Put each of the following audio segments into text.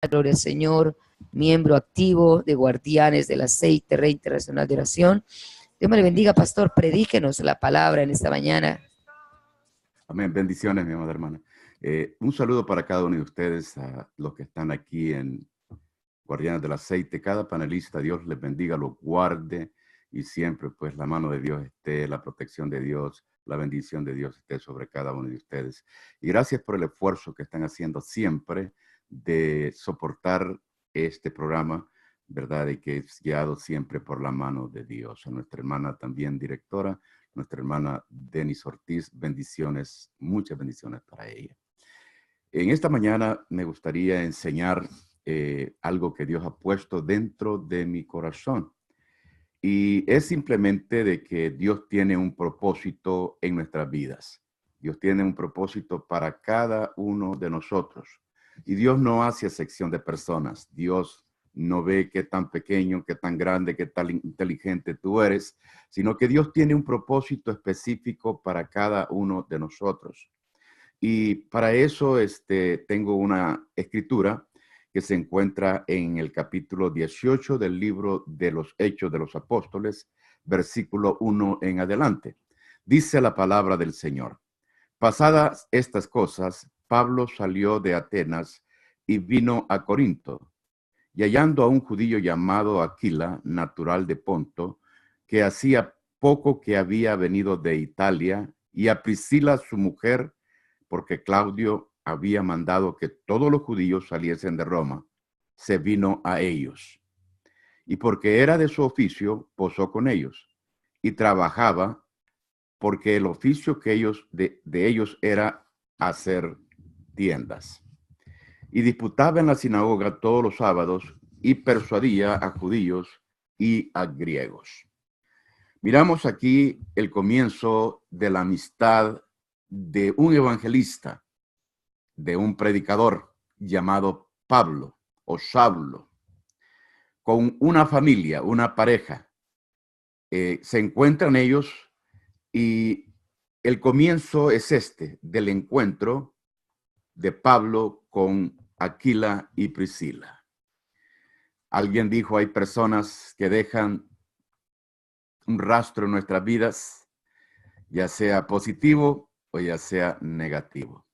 Gloria al Señor, miembro activo de Guardianes del Aceite, Red Internacional de Oración. Dios me le bendiga, pastor. Predíquenos la palabra en esta mañana. Amén. Bendiciones, mi amada hermana. Un saludo para cada uno de ustedes, a los que están aquí en Guardianes del Aceite. Cada panelista, Dios les bendiga, los guarde y siempre pues la mano de Dios esté, la protección de Dios, la bendición de Dios esté sobre cada uno de ustedes. Y gracias por el esfuerzo que están haciendo siempre de soportar este programa, ¿verdad? Y que es guiado siempre por la mano de Dios. A nuestra hermana también directora, nuestra hermana Denis Ortiz, bendiciones, muchas bendiciones para ella. En esta mañana me gustaría enseñar algo que Dios ha puesto dentro de mi corazón. Y es simplemente de que Dios tiene un propósito en nuestras vidas. Dios tiene un propósito para cada uno de nosotros. Y Dios no hace excepción de personas. Dios no ve qué tan pequeño, qué tan grande, qué tan inteligente tú eres, sino que Dios tiene un propósito específico para cada uno de nosotros. Y para eso tengo una escritura que se encuentra en el capítulo 18 del libro de los Hechos de los Apóstoles, versículo 1 en adelante. Dice la palabra del Señor: pasadas estas cosas, Pablo salió de Atenas y vino a Corinto, y hallando a un judío llamado Aquila, natural de Ponto, que hacía poco que había venido de Italia, y a Priscila su mujer, porque Claudio había mandado que todos los judíos saliesen de Roma, se vino a ellos. Y porque era de su oficio, posó con ellos, y trabajaba, porque el oficio que de ellos era hacer tiendas. Y disputaba en la sinagoga todos los sábados, y persuadía a judíos y a griegos. Miramos aquí el comienzo de la amistad de un evangelista, de un predicador llamado Pablo o Saulo, con una familia, una pareja. Se encuentran ellos y el comienzo es del encuentro de Pablo con Aquila y Priscila. Alguien dijo, hay personas que dejan un rastro en nuestras vidas, ya sea positivo o ya sea negativo.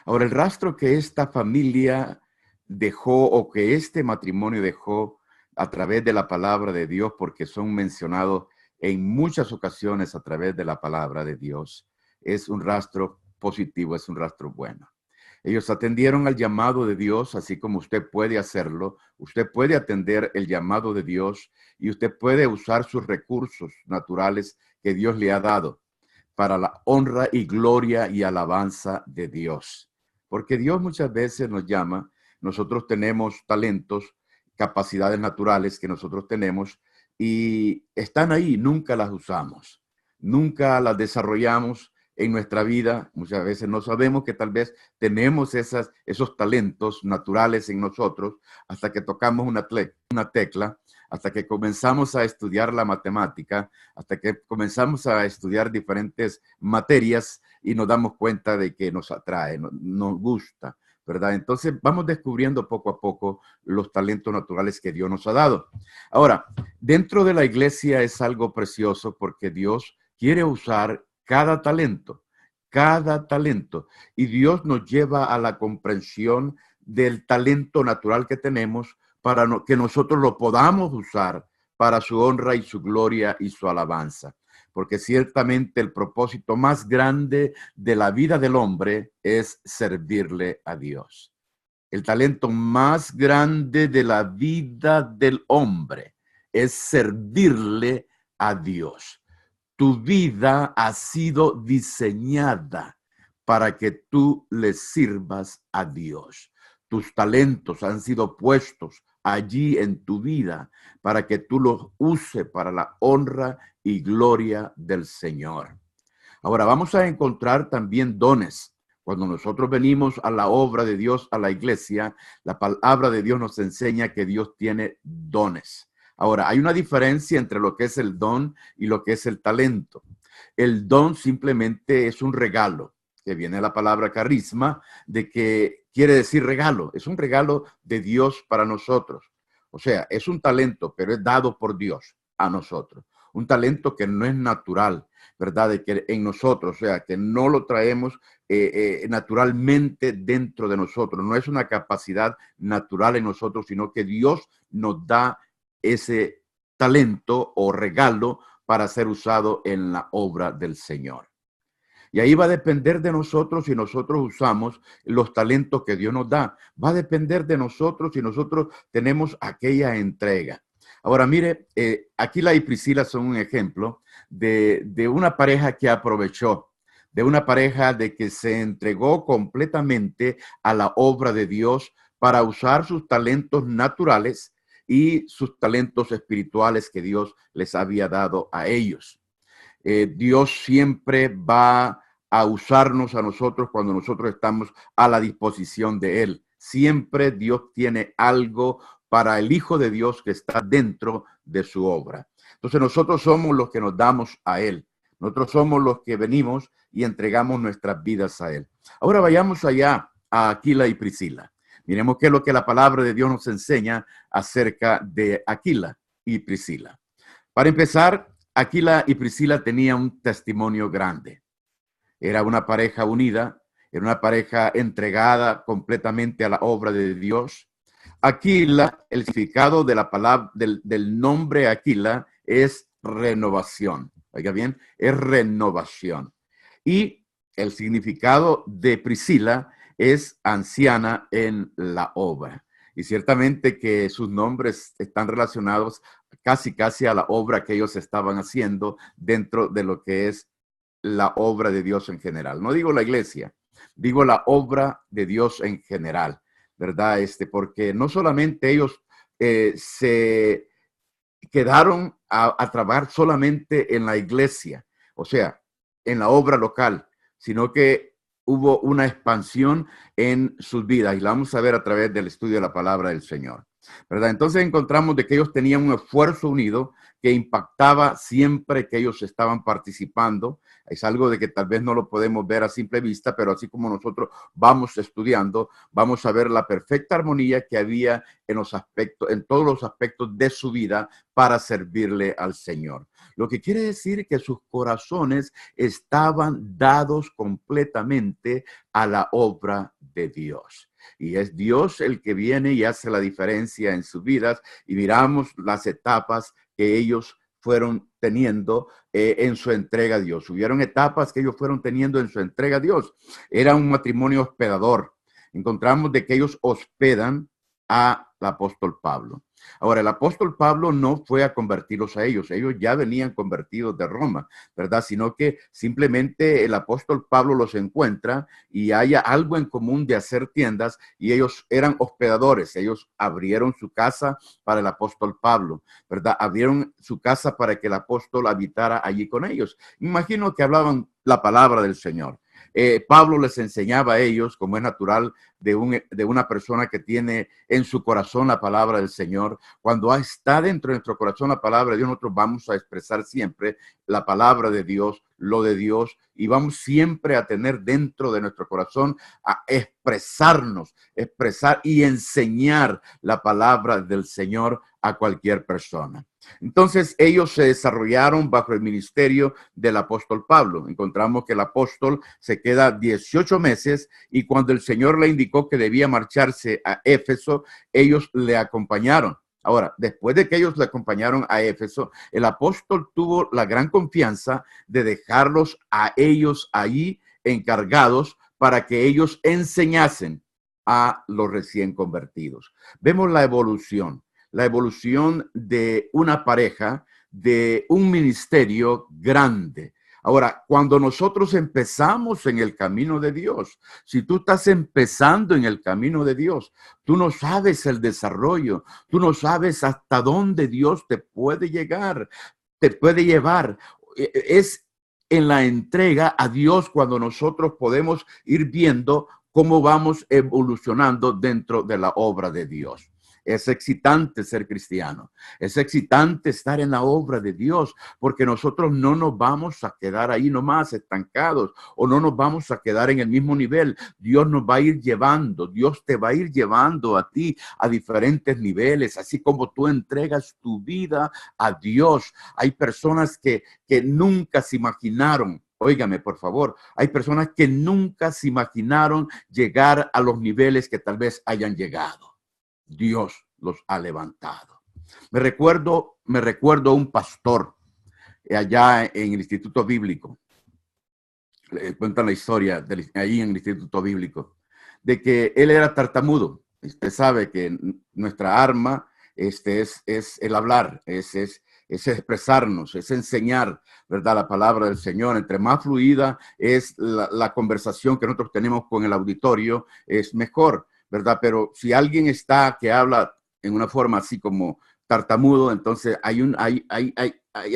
Ahora, el rastro que esta familia dejó o que este matrimonio dejó a través de la palabra de Dios, porque son mencionados en muchas ocasiones a través de la palabra de Dios, es un rastro positivo, es un rastro bueno. Ellos atendieron al llamado de Dios, así como usted puede hacerlo. Usted puede atender el llamado de Dios y usted puede usar sus recursos naturales que Dios le ha dado para la honra y gloria y alabanza de Dios. Porque Dios muchas veces nos llama, nosotros tenemos talentos, capacidades naturales que nosotros tenemos y están ahí, nunca las usamos, nunca las desarrollamos en nuestra vida. Muchas veces no sabemos que tal vez tenemos esos talentos naturales en nosotros hasta que tocamos una tecla, hasta que comenzamos a estudiar la matemática, hasta que comenzamos a estudiar diferentes materias y nos damos cuenta de que nos atrae, nos gusta, ¿verdad? Entonces vamos descubriendo poco a poco los talentos naturales que Dios nos ha dado. Ahora, dentro de la iglesia es algo precioso porque Dios quiere usar cada talento, y Dios nos lleva a la comprensión del talento natural que tenemos para que nosotros lo podamos usar para su honra y su gloria y su alabanza. Porque ciertamente el propósito más grande de la vida del hombre es servirle a Dios. El talento más grande de la vida del hombre es servirle a Dios. Tu vida ha sido diseñada para que tú le sirvas a Dios. Tus talentos han sido puestos allí en tu vida para que tú los uses para la honra y gloria del Señor. Ahora vamos a encontrar también dones. Cuando nosotros venimos a la obra de Dios, a la iglesia, la palabra de Dios nos enseña que Dios tiene dones. Ahora, hay una diferencia entre lo que es el don y lo que es el talento. El don simplemente es un regalo, que viene la palabra carisma, de que quiere decir regalo. Es un regalo de Dios para nosotros. O sea, es un talento, pero es dado por Dios a nosotros. Un talento que no es natural, ¿verdad? De que en nosotros, o sea, que no lo traemos naturalmente dentro de nosotros. No es una capacidad natural en nosotros, sino que Dios nos da ese talento o regalo para ser usado en la obra del Señor. Y ahí va a depender de nosotros si nosotros usamos los talentos que Dios nos da. Va a depender de nosotros si nosotros tenemos aquella entrega. Ahora, mire, Aquila y Priscila son un ejemplo de una pareja que aprovechó, de una pareja de que se entregó completamente a la obra de Dios para usar sus talentos naturales y sus talentos espirituales que Dios les había dado a ellos. Dios siempre va a usarnos a nosotros cuando nosotros estamos a la disposición de Él. Siempre Dios tiene algo para el Hijo de Dios que está dentro de su obra. Entonces nosotros somos los que nos damos a Él. Nosotros somos los que venimos y entregamos nuestras vidas a Él. Ahora vayamos allá a Aquila y Priscila. Miremos qué es lo que la palabra de Dios nos enseña acerca de Aquila y Priscila. Para empezar, Aquila y Priscila tenían un testimonio grande. Era una pareja unida, era una pareja entregada completamente a la obra de Dios. Aquila, el significado de la palabra, del nombre Aquila es renovación. Oiga bien, es renovación. Y el significado de Priscila es anciana en la obra. Y ciertamente que sus nombres están relacionados casi a la obra que ellos estaban haciendo dentro de lo que es la obra de Dios en general. No digo la iglesia, digo la obra de Dios en general, ¿verdad? Porque no solamente ellos se quedaron a trabajar solamente en la iglesia, o sea, en la obra local, sino que hubo una expansión en sus vidas y la vamos a ver a través del estudio de la palabra del Señor, ¿verdad? Entonces encontramos de que ellos tenían un esfuerzo unido que impactaba siempre que ellos estaban participando. Es algo de que tal vez no lo podemos ver a simple vista, pero así como nosotros vamos estudiando, vamos a ver la perfecta armonía que había en los aspectos, en todos los aspectos de su vida para servirle al Señor. Lo que quiere decir que sus corazones estaban dados completamente a la obra de Dios. Y es Dios el que viene y hace la diferencia en sus vidas. Y miramos las etapas que ellos fueron teniendo en su entrega a Dios. Hubieron etapas que ellos fueron teniendo en su entrega a Dios. Era un matrimonio hospedador. Encontramos de que ellos hospedan al apóstol Pablo. Ahora, el apóstol Pablo no fue a convertirlos a ellos. Ellos ya venían convertidos de Roma, ¿verdad? Sino que simplemente el apóstol Pablo los encuentra y haya algo en común de hacer tiendas y ellos eran hospedadores. Ellos abrieron su casa para el apóstol Pablo, ¿verdad? Abrieron su casa para que el apóstol habitara allí con ellos. Imagino que hablaban la palabra del Señor. Pablo les enseñaba a ellos, como es natural de una persona que tiene en su corazón la palabra del Señor. Cuando está dentro de nuestro corazón la palabra de Dios, nosotros vamos a expresar siempre la palabra de Dios, lo de Dios, y vamos siempre a tener dentro de nuestro corazón a expresarnos, expresar y enseñar la palabra del Señor a cualquier persona. Entonces ellos se desarrollaron bajo el ministerio del apóstol Pablo. Encontramos que el apóstol se queda 18 meses y cuando el Señor le indicó que debía marcharse a Éfeso, ellos le acompañaron. Ahora, después de que ellos le acompañaron a Éfeso, el apóstol tuvo la gran confianza de dejarlos a ellos ahí encargados para que ellos enseñasen a los recién convertidos. Vemos la evolución de una pareja, de un ministerio grande. Ahora, cuando nosotros empezamos en el camino de Dios, si tú estás empezando en el camino de Dios, tú no sabes el desarrollo, tú no sabes hasta dónde Dios te puede llegar, te puede llevar. Es en la entrega a Dios cuando nosotros podemos ir viendo cómo vamos evolucionando dentro de la obra de Dios. Es excitante ser cristiano, es excitante estar en la obra de Dios, porque nosotros no nos vamos a quedar ahí nomás estancados o no nos vamos a quedar en el mismo nivel. Dios nos va a ir llevando, Dios te va a ir llevando a ti a diferentes niveles, así como tú entregas tu vida a Dios. Hay personas que nunca se imaginaron. Óigame, por favor, hay personas que nunca se imaginaron llegar a los niveles que tal vez hayan llegado. Dios los ha levantado. Me recuerdo un pastor allá en el Instituto Bíblico. Cuentan la historia ahí en el Instituto Bíblico, de que él era tartamudo. Usted sabe que nuestra arma es el hablar, es expresarnos, es enseñar, ¿verdad? La palabra del Señor. Entre más fluida es la conversación que nosotros tenemos con el auditorio, es mejor, ¿verdad? Pero si alguien que habla en una forma así como tartamudo, entonces hay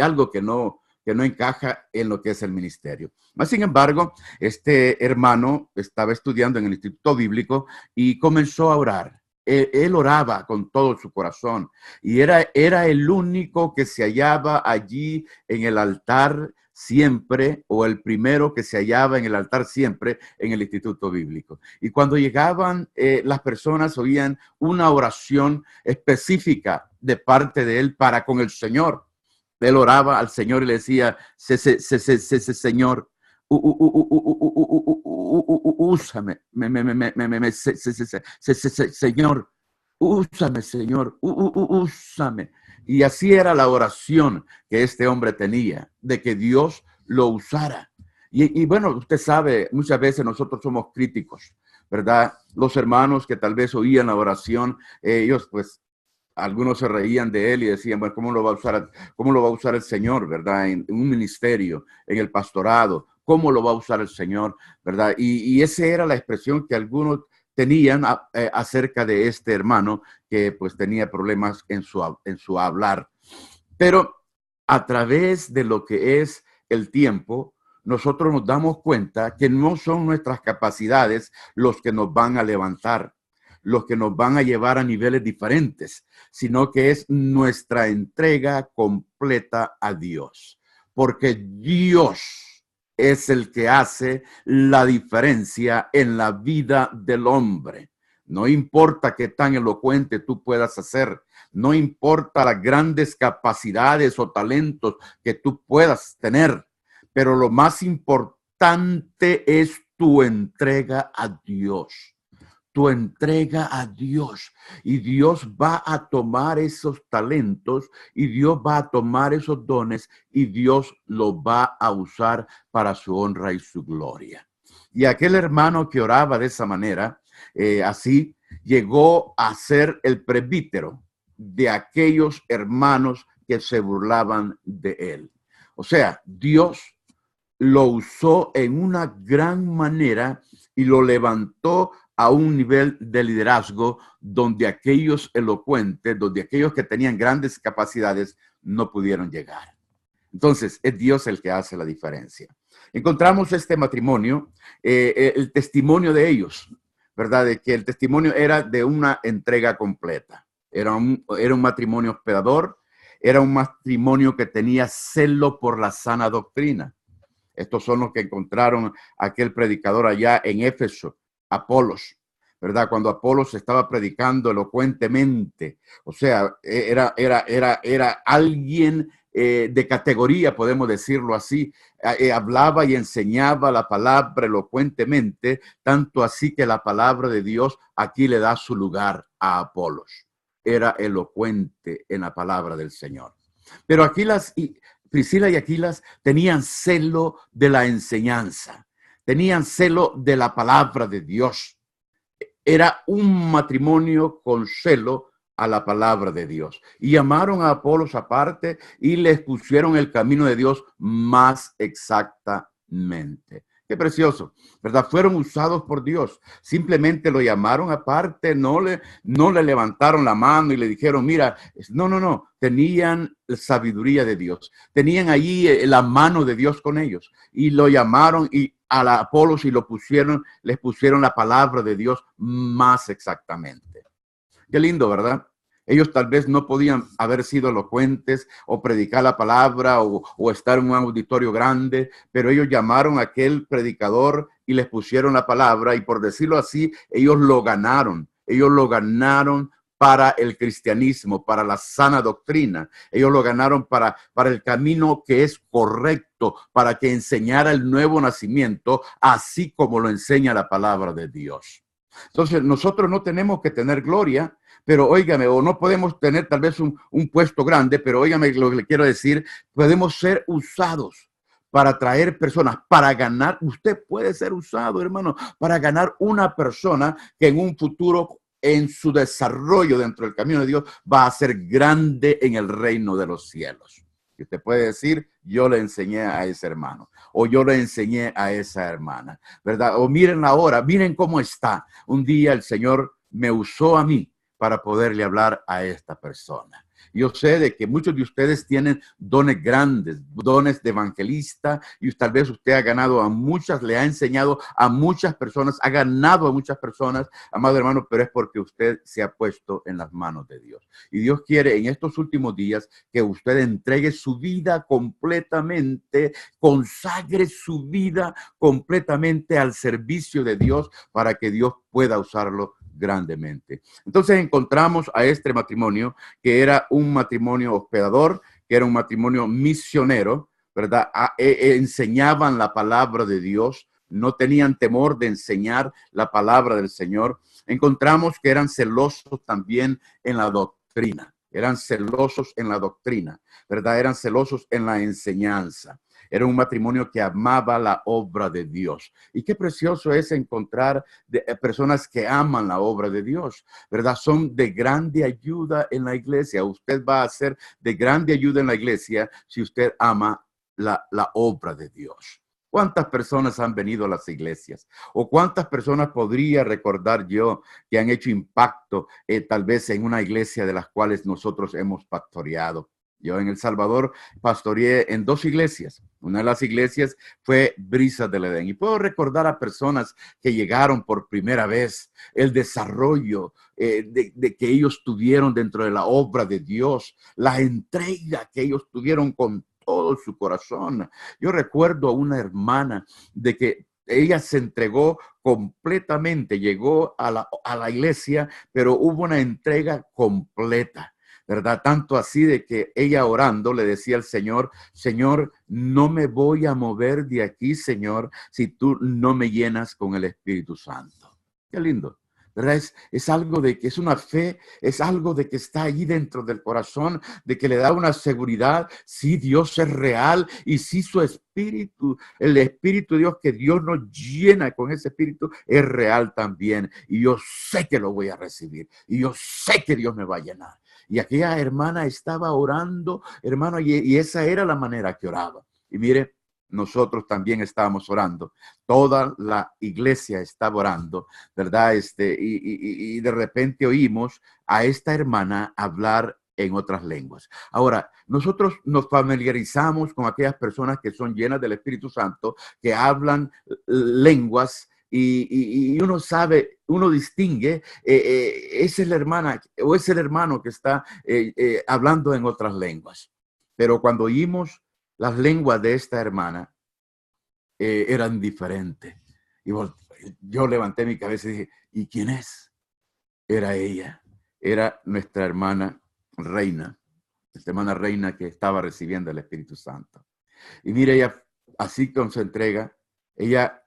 algo que no encaja en lo que es el ministerio. Mas, sin embargo, este hermano estaba estudiando en el Instituto Bíblico y comenzó a orar. Él oraba con todo su corazón y era el único que se hallaba allí en el altar siempre, o el primero que se hallaba en el altar siempre en el Instituto Bíblico. Y cuando llegaban, las personas oían una oración específica de parte de él para con el Señor. Él oraba al Señor y le decía, Señor, úsame, Señor, úsame, Señor, úsame. Y así era la oración que este hombre tenía, de que Dios lo usara. Y bueno, usted sabe, muchas veces nosotros somos críticos, ¿verdad? Los hermanos que tal vez oían la oración, ellos pues, algunos se reían de él y decían, bueno, ¿cómo lo va a usar el Señor, verdad? En un ministerio, en el pastorado, ¿cómo lo va a usar el Señor, verdad? Y esa era la expresión que algunos tenían acerca de este hermano que pues tenía problemas en su hablar. Pero a través de lo que es el tiempo, nosotros nos damos cuenta que no son nuestras capacidades los que nos van a levantar, los que nos van a llevar a niveles diferentes, sino que es nuestra entrega completa a Dios. Porque Dios es el que hace la diferencia en la vida del hombre. No importa qué tan elocuente tú puedas hacer, no importa las grandes capacidades o talentos que tú puedas tener, pero lo más importante es tu entrega a Dios. Tu entrega a Dios, y Dios va a tomar esos talentos y Dios va a tomar esos dones y Dios los va a usar para su honra y su gloria. Y aquel hermano que oraba de esa manera, así llegó a ser el presbítero de aquellos hermanos que se burlaban de él. O sea, Dios lo usó en una gran manera y lo levantó a un nivel de liderazgo donde aquellos elocuentes, donde aquellos que tenían grandes capacidades no pudieron llegar. Entonces, es Dios el que hace la diferencia. Encontramos este matrimonio, el testimonio de ellos, ¿verdad? De que el testimonio era de una entrega completa. Era un matrimonio hospedador, era un matrimonio que tenía celo por la sana doctrina. Estos son los que encontraron aquel predicador allá en Éfeso, Apolos, ¿verdad? Cuando Apolos estaba predicando elocuentemente, o sea, era alguien de categoría, podemos decirlo así, hablaba y enseñaba la palabra elocuentemente, tanto así que la palabra de Dios aquí le da su lugar a Apolos. Era elocuente en la palabra del Señor. Pero Priscila y Aquilas tenían celo de la enseñanza, tenían celo de la palabra de Dios. Era un matrimonio con celo a la palabra de Dios. Y llamaron a Apolos aparte y les pusieron el camino de Dios más exactamente. Qué precioso, ¿verdad? Fueron usados por Dios. Simplemente lo llamaron aparte, no le levantaron la mano y le dijeron, mira, no. Tenían sabiduría de Dios. Tenían allí la mano de Dios con ellos. Y lo llamaron y a la Apolos y les pusieron la palabra de Dios más exactamente. Qué lindo, ¿verdad? Ellos tal vez no podían haber sido elocuentes o predicar la palabra o estar en un auditorio grande, pero ellos llamaron a aquel predicador y les pusieron la palabra y por decirlo así, ellos lo ganaron. Ellos lo ganaron para el cristianismo, para la sana doctrina. Ellos lo ganaron para el camino que es correcto, para que enseñara el nuevo nacimiento, así como lo enseña la palabra de Dios. Entonces, nosotros no tenemos que tener gloria, pero óigame, o no podemos tener tal vez un puesto grande, pero óigame lo que le quiero decir, podemos ser usados para traer personas, para ganar. Usted puede ser usado, hermano, para ganar una persona que en un futuro, en su desarrollo dentro del camino de Dios, va a ser grande en el reino de los cielos. Y usted puede decir, yo le enseñé a ese hermano, o yo le enseñé a esa hermana, ¿verdad? O miren ahora, miren cómo está. Un día el Señor me usó a mí para poderle hablar a esta persona. Yo sé de que muchos de ustedes tienen dones grandes, dones de evangelista, y tal vez usted ha ganado a muchas, le ha enseñado a muchas personas, ha ganado a muchas personas, amado hermano, pero es porque usted se ha puesto en las manos de Dios. Y Dios quiere en estos últimos días que usted entregue su vida completamente, consagre su vida completamente al servicio de Dios para que Dios pueda usarlo grandemente. Entonces encontramos a este matrimonio que era un matrimonio hospedador, que era un matrimonio misionero, ¿verdad? Enseñaban la palabra de Dios, no tenían temor de enseñar la palabra del Señor. Encontramos que eran celosos también en la doctrina, eran celosos en la doctrina, ¿verdad? Eran celosos en la enseñanza. Era un matrimonio que amaba la obra de Dios. Y qué precioso es encontrar personas que aman la obra de Dios, ¿verdad? Son de grande ayuda en la iglesia. Usted va a ser de grande ayuda en la iglesia si usted ama la obra de Dios. ¿Cuántas personas han venido a las iglesias? ¿O cuántas personas podría recordar yo que han hecho impacto tal vez en una iglesia de las cuales nosotros hemos pastoreado? Yo en El Salvador pastoreé en 2 iglesias. Una de las iglesias fue Brisas del Edén. Y puedo recordar a personas que llegaron por primera vez, el desarrollo de que ellos tuvieron dentro de la obra de Dios, la entrega que ellos tuvieron con todo su corazón. Yo recuerdo a una hermana de que ella se entregó completamente, llegó a la iglesia, pero hubo una entrega completa, ¿verdad? Tanto así de que ella orando le decía al Señor, Señor, no me voy a mover de aquí, Señor, si tú no me llenas con el Espíritu Santo. Qué lindo, ¿verdad? Es algo de que es una fe, es algo de que está allí dentro del corazón, de que le da una seguridad, sí, Dios es real y sí su Espíritu, el Espíritu de Dios, que Dios nos llena con ese Espíritu, es real también. Y yo sé que lo voy a recibir y yo sé que Dios me va a llenar. Y aquella hermana estaba orando, hermano, y esa era la manera que oraba. Y mire, nosotros también estábamos orando. Toda la iglesia estaba orando, ¿verdad? Y de repente oímos a esta hermana hablar en otras lenguas. Ahora, nosotros nos familiarizamos con aquellas personas que son llenas del Espíritu Santo, que hablan lenguas y uno sabe, uno distingue, esa es la hermana o es el hermano que está hablando en otras lenguas. Pero cuando oímos las lenguas de esta hermana, eran diferentes. Y yo levanté mi cabeza y dije, ¿y quién es? Era ella, era nuestra hermana Reina, esta hermana Reina que estaba recibiendo el Espíritu Santo. Y mire, ella, así con su entrega, ella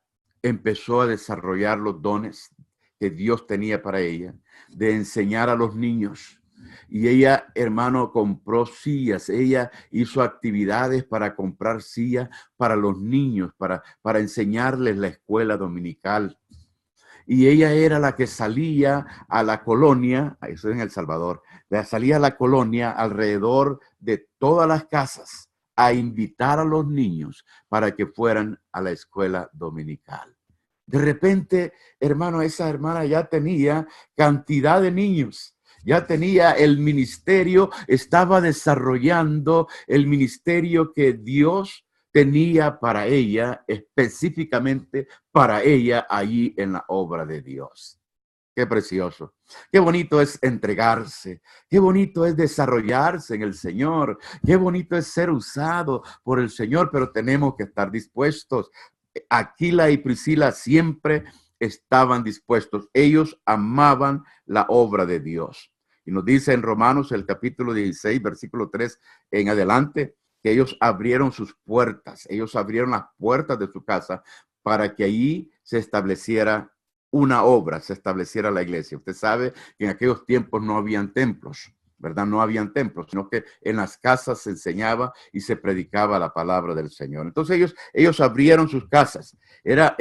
empezó a desarrollar los dones que Dios tenía para ella, de enseñar a los niños. Y ella, hermano, compró sillas. Ella hizo actividades para comprar sillas para los niños, para enseñarles la escuela dominical. Y ella era la que salía a la colonia, eso es en El Salvador, salía a la colonia alrededor de todas las casas a invitar a los niños para que fueran a la escuela dominical. De repente, hermano, esa hermana ya tenía cantidad de niños, ya tenía el ministerio, estaba desarrollando el ministerio que Dios tenía para ella, específicamente para ella allí en la obra de Dios. Qué precioso. Qué bonito es entregarse. Qué bonito es desarrollarse en el Señor. Qué bonito es ser usado por el Señor, pero tenemos que estar dispuestos. Aquila y Priscila siempre estaban dispuestos. Ellos amaban la obra de Dios. Y nos dice en Romanos el capítulo 16, versículo 3 en adelante, que ellos abrieron sus puertas. Ellos abrieron las puertas de su casa para que allí se estableciera una obra, se estableciera la iglesia. Usted sabe que en aquellos tiempos no habían templos, ¿verdad? No habían templos, sino que en las casas se enseñaba y se predicaba la palabra del Señor. Entonces ellos abrieron sus casas. Era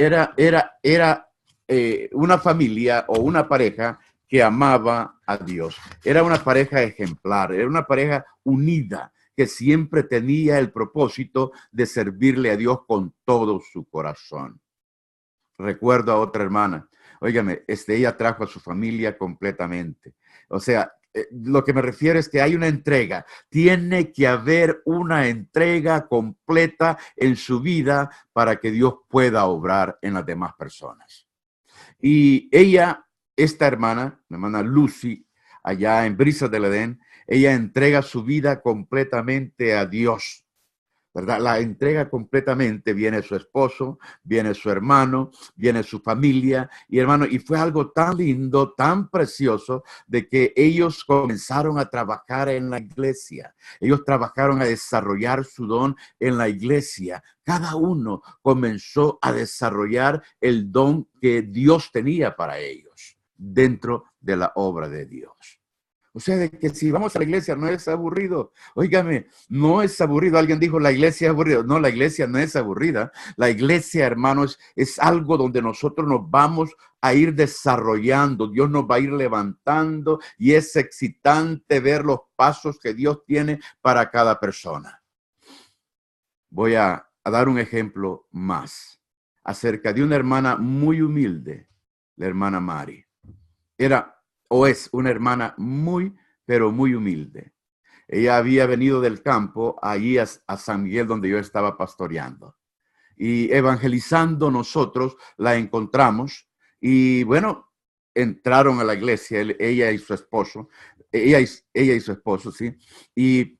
una familia o una pareja que amaba a Dios. Era una pareja ejemplar, era una pareja unida, que siempre tenía el propósito de servirle a Dios con todo su corazón. Recuerdo a otra hermana, óigame, ella trajo a su familia completamente. O sea, lo que me refiero es que hay una entrega. Tiene que haber una entrega completa en su vida para que Dios pueda obrar en las demás personas. Y ella, esta hermana, mi hermana Lucy, allá en Brisas del Edén, ella entrega su vida completamente a Dios, ¿verdad? La entrega completamente. Viene su esposo, viene su hermano, viene su familia y hermano, y fue algo tan lindo, tan precioso, de que ellos comenzaron a trabajar en la iglesia. Ellos trabajaron a desarrollar su don en la iglesia. Cada uno comenzó a desarrollar el don que Dios tenía para ellos dentro de la obra de Dios. O sea, de que si vamos a la iglesia no es aburrido. Óigame, no es aburrido. Alguien dijo, la iglesia es aburrida. No, la iglesia no es aburrida. La iglesia, hermanos, es algo donde nosotros nos vamos a ir desarrollando. Dios nos va a ir levantando y es excitante ver los pasos que Dios tiene para cada persona. Voy a dar un ejemplo más acerca de una hermana muy humilde, la hermana Mari. Es una hermana muy, pero muy humilde. Ella había venido del campo allí a San Miguel, donde yo estaba pastoreando. Y evangelizando nosotros la encontramos. Y bueno, entraron a la iglesia, ella y su esposo. Ella y su esposo, sí. Y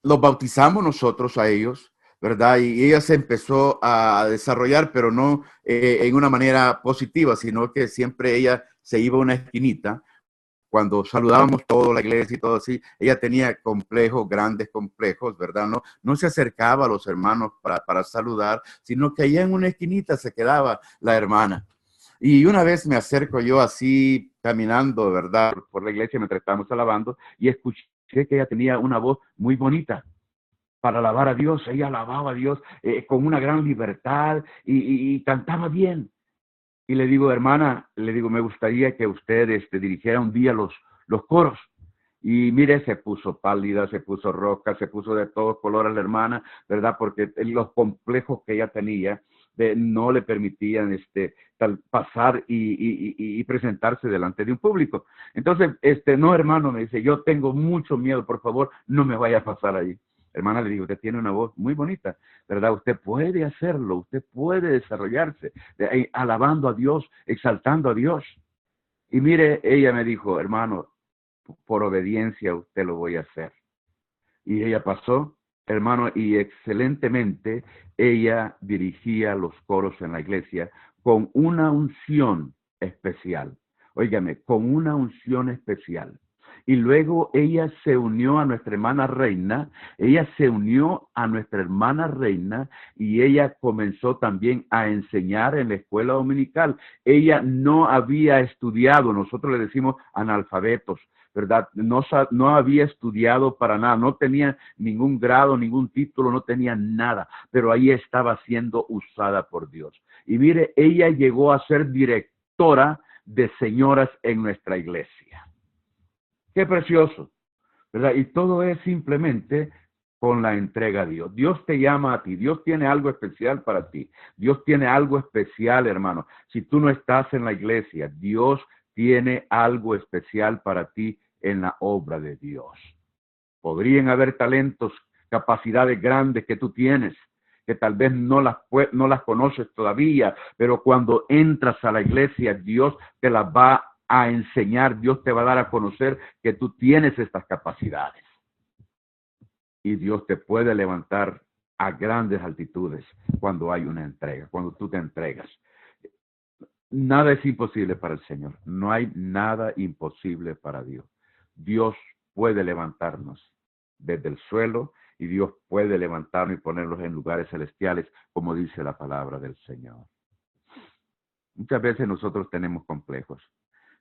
los bautizamos nosotros a ellos, ¿verdad? Y ella se empezó a desarrollar, pero no en una manera positiva, sino que siempre ella se iba a una esquinita. Cuando saludábamos toda la iglesia y todo así, ella tenía complejos, grandes complejos, ¿verdad? No se acercaba a los hermanos para saludar, sino que allá en una esquinita se quedaba la hermana. Y una vez me acerco yo así, caminando, ¿verdad? Por la iglesia mientras estábamos alabando, y escuché que ella tenía una voz muy bonita para alabar a Dios. Ella alababa a Dios con una gran libertad y cantaba bien. Y le digo, hermana, me gustaría que usted dirigiera un día los coros. Y mire, se puso pálida, se puso roja, se puso de todos colores la hermana, ¿verdad? Porque los complejos que ella tenía no le permitían pasar y presentarse delante de un público. Entonces, no, hermano, me dice, yo tengo mucho miedo, por favor, no me vaya a pasar ahí. Hermana, le digo, usted tiene una voz muy bonita, ¿verdad? Usted puede hacerlo, usted puede desarrollarse, alabando a Dios, exaltando a Dios. Y mire, ella me dijo, hermano, por obediencia usted lo voy a hacer. Y ella pasó, hermano, y excelentemente ella dirigía los coros en la iglesia con una unción especial. Óigame, con una unción especial. Y luego ella se unió a nuestra hermana Reina, y ella comenzó también a enseñar en la escuela dominical. Ella no había estudiado, nosotros le decimos analfabetos, ¿verdad? No había estudiado para nada, no tenía ningún grado, ningún título, no tenía nada, pero ahí estaba siendo usada por Dios. Y mire, ella llegó a ser directora de señoras en nuestra iglesia. Qué precioso, ¿verdad? Y todo es simplemente con la entrega a Dios. Dios te llama a ti. Dios tiene algo especial para ti. Dios tiene algo especial, hermano. Si tú no estás en la iglesia, Dios tiene algo especial para ti en la obra de Dios. Podrían haber talentos, capacidades grandes que tú tienes, que tal vez no las conoces todavía, pero cuando entras a la iglesia, Dios te las va a enseñar, Dios te va a dar a conocer que tú tienes estas capacidades. Y Dios te puede levantar a grandes altitudes cuando hay una entrega, cuando tú te entregas. Nada es imposible para el Señor. No hay nada imposible para Dios. Dios puede levantarnos desde el suelo y Dios puede levantarnos y ponernos en lugares celestiales, como dice la palabra del Señor. Muchas veces nosotros tenemos complejos.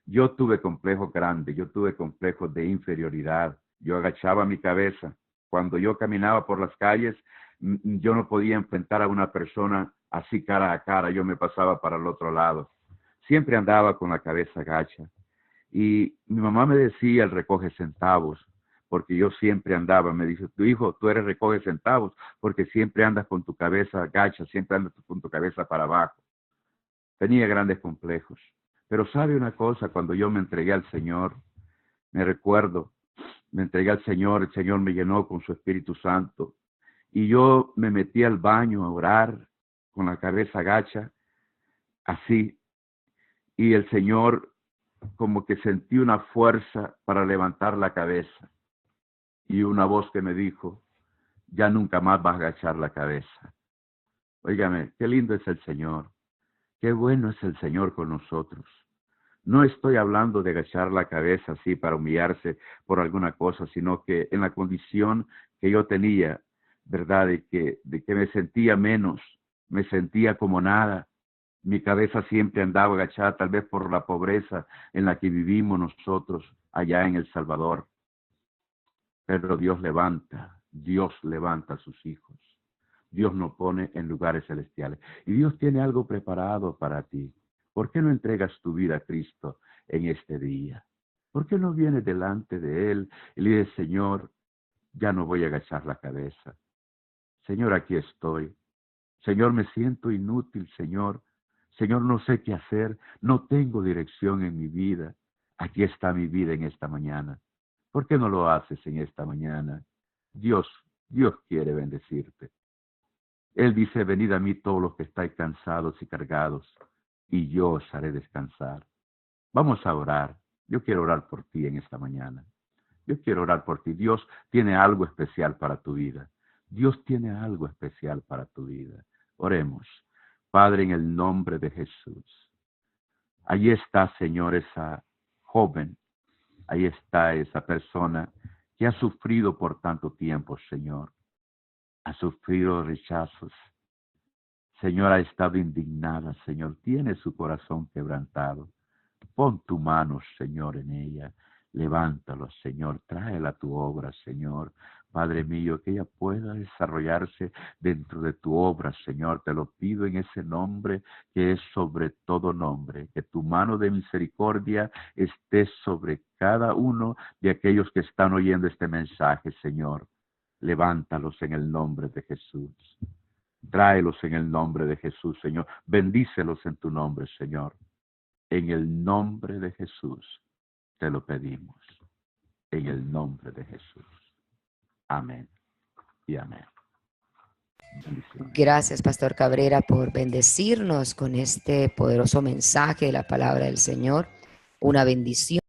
Yo tuve complejos grandes, yo tuve complejos de inferioridad. Yo agachaba mi cabeza. Cuando yo caminaba por las calles, yo no podía enfrentar a una persona así cara a cara. Yo me pasaba para el otro lado. Siempre andaba con la cabeza gacha. Y mi mamá me decía, el recoge centavos, porque yo siempre andaba. Me dice, tu hijo, tú eres recoge centavos, porque siempre andas con tu cabeza gacha, siempre andas con tu cabeza para abajo. Tenía grandes complejos. Pero sabe una cosa, cuando yo me entregué al Señor, me recuerdo, me entregué al Señor, el Señor me llenó con su Espíritu Santo. Y yo me metí al baño a orar con la cabeza gacha, así. Y el Señor, como que sentí una fuerza para levantar la cabeza. Y una voz que me dijo, ya nunca más vas a agachar la cabeza. Óigame, qué lindo es el Señor. Qué bueno es el Señor con nosotros. No estoy hablando de agachar la cabeza así para humillarse por alguna cosa, sino que en la condición que yo tenía, ¿verdad? De que me sentía menos, me sentía como nada. Mi cabeza siempre andaba agachada, tal vez por la pobreza en la que vivimos nosotros allá en El Salvador. Pero Dios levanta a sus hijos. Dios nos pone en lugares celestiales. Y Dios tiene algo preparado para ti. ¿Por qué no entregas tu vida a Cristo en este día? ¿Por qué no vienes delante de Él y le dices, Señor, ya no voy a agachar la cabeza? Señor, aquí estoy. Señor, me siento inútil, Señor. Señor, no sé qué hacer. No tengo dirección en mi vida. Aquí está mi vida en esta mañana. ¿Por qué no lo haces en esta mañana? Dios quiere bendecirte. Él dice, venid a mí todos los que estáis cansados y cargados, y yo os haré descansar. Vamos a orar. Yo quiero orar por ti en esta mañana. Yo quiero orar por ti. Dios tiene algo especial para tu vida. Dios tiene algo especial para tu vida. Oremos. Padre, en el nombre de Jesús. Allí está, Señor, esa joven. Ahí está esa persona que ha sufrido por tanto tiempo, Señor. Ha sufrido rechazos. Señor, ha estado indignada, Señor. Tiene su corazón quebrantado. Pon tu mano, Señor, en ella. Levántalo, Señor. Tráela a tu obra, Señor. Padre mío, que ella pueda desarrollarse dentro de tu obra, Señor. Te lo pido en ese nombre que es sobre todo nombre. Que tu mano de misericordia esté sobre cada uno de aquellos que están oyendo este mensaje, Señor. Levántalos en el nombre de Jesús. Tráelos en el nombre de Jesús, Señor. Bendícelos en tu nombre, Señor. En el nombre de Jesús te lo pedimos. En el nombre de Jesús. Amén y amén. Bendiciones. Gracias, Pastor Cabrera, por bendecirnos con este poderoso mensaje de la palabra del Señor. Una bendición.